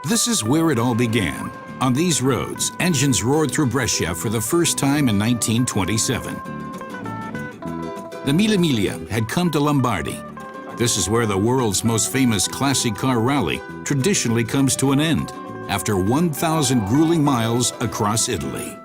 This is where it all began. On these roads, engines roared through Brescia for the first time in 1927. The Mille Miglia had come to Lombardy. This is where the world's most famous classic car rally traditionally comes to an end, after 1,000 grueling miles across Italy.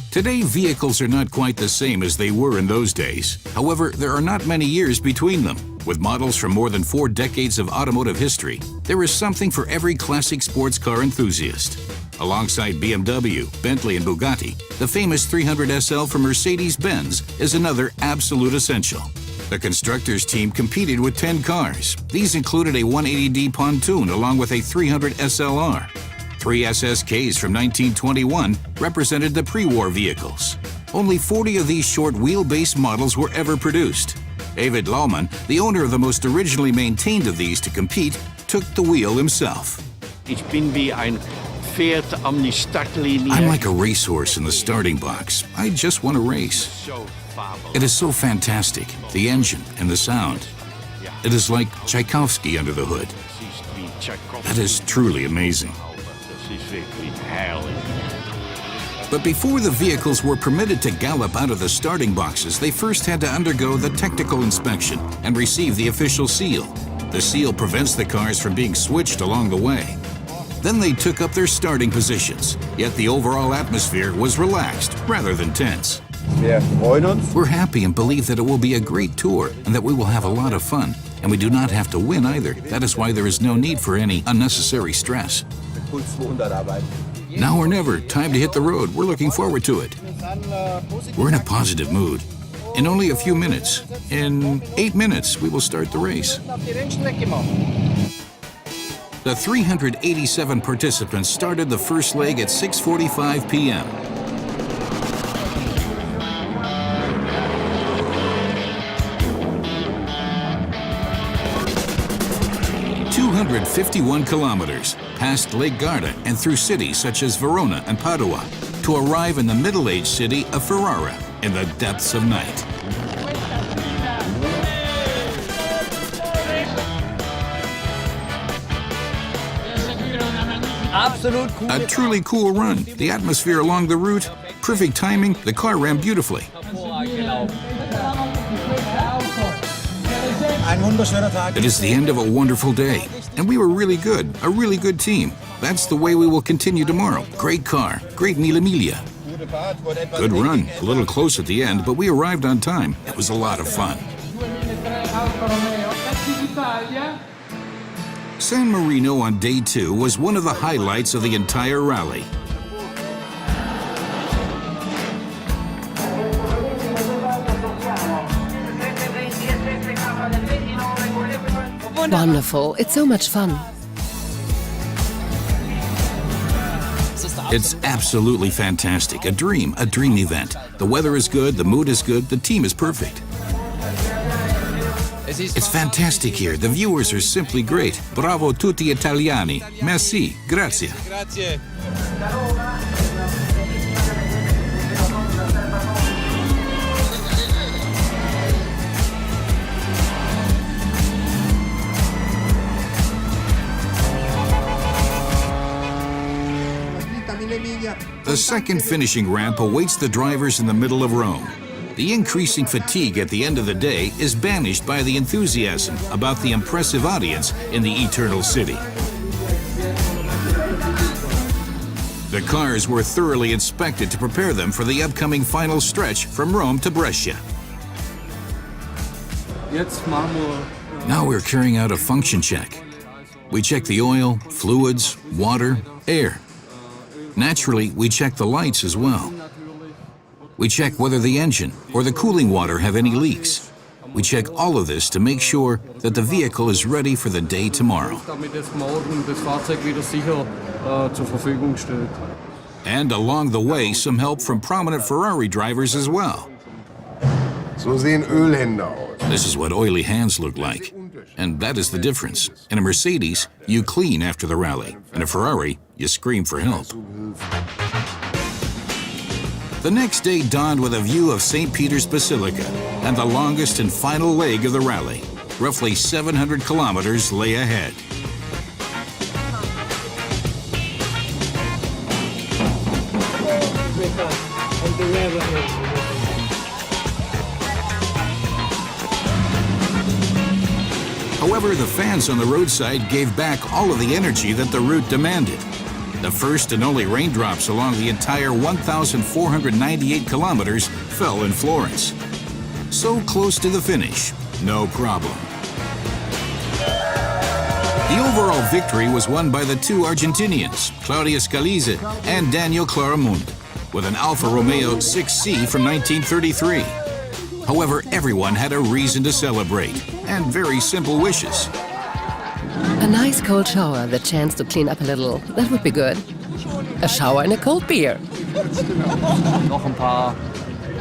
Today, vehicles are not quite the same as they were in those days. However, there are not many years between them. With models from more than 4 decades of automotive history, there is something for every classic sports car enthusiast. Alongside BMW, Bentley, and Bugatti, the famous 300 SL from Mercedes-Benz is another absolute essential. The constructors team competed with 10 cars. These included a 180D pontoon along with a 300 SLR. 3 SSKs from 1921 represented the pre-war vehicles. Only 40 of these short wheelbase models were ever produced. David Laumann, the owner of the most originally maintained of these to compete, took the wheel himself. I'm like a racehorse in the starting box. I just want to race. It is so fantastic, the engine and the sound. It is like Tchaikovsky under the hood. That is truly amazing. But before the vehicles were permitted to gallop out of the starting boxes, they first had to undergo the technical inspection and receive the official seal. The seal prevents the cars from being switched along the way. Then they took up their starting positions, yet the overall atmosphere was relaxed rather than tense. We're happy and believe that it will be a great tour and that we will have a lot of fun. And we do not have to win either. That is why there is no need for any unnecessary stress. Now or never, time to hit the road. We're looking forward to it. We're in a positive mood. In only a few minutes, in 8 minutes, we will start the race. The 387 participants started the first leg at 6:45 p.m. 251 kilometers, past Lake Garda and through cities such as Verona and Padua, to arrive in the middle-aged city of Ferrara in the depths of night. A truly cool run. The atmosphere along the route, perfect timing, the car ran beautifully. It is the end of a wonderful day, and we were really good, a really good team. That's the way we will continue tomorrow. Great car, great Mille Miglia. Good run, a little close at the end, but we arrived on time. It was a lot of fun. San Marino on day 2 was one of the highlights of the entire rally. Wonderful. It's so much fun. It's absolutely fantastic. A dream event. The weather is good, the mood is good, the team is perfect. It's fantastic here. The viewers are simply great. Bravo tutti italiani. Merci. Grazie. The second finishing ramp awaits the drivers in the middle of Rome. The increasing fatigue at the end of the day is banished by the enthusiasm about the impressive audience in the Eternal City. The cars were thoroughly inspected to prepare them for the upcoming final stretch from Rome to Brescia. Now we're carrying out a function check. We check the oil, fluids, water, air. Naturally, we check the lights as well. We check whether the engine or the cooling water have any leaks. We check all of this to make sure that the vehicle is ready for the day tomorrow. And along the way, some help from prominent Ferrari drivers as well. This is what oily hands look like. And that is the difference. In a Mercedes, you clean after the rally. In a Ferrari, you scream for help. The next day dawned with a view of St. Peter's Basilica and the longest and final leg of the rally. Roughly 700 kilometers lay ahead. However, the fans on the roadside gave back all of the energy that the route demanded. The first and only raindrops along the entire 1,498 kilometers fell in Florence. So close to the finish, no problem. The overall victory was won by the two Argentinians, Claudia Scalise and Daniel Claramunt, with an Alfa Romeo 6C from 1933. However, everyone had a reason to celebrate, and very simple wishes. A nice cold shower, the chance to clean up a little, that would be good. A shower and a cold beer.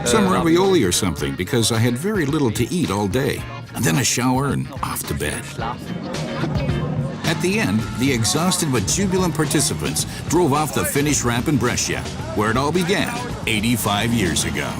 Some ravioli or something, because I had very little to eat all day. And then a shower and off to bed. At the end, the exhausted but jubilant participants drove off the finish ramp in Brescia, where it all began 85 years ago.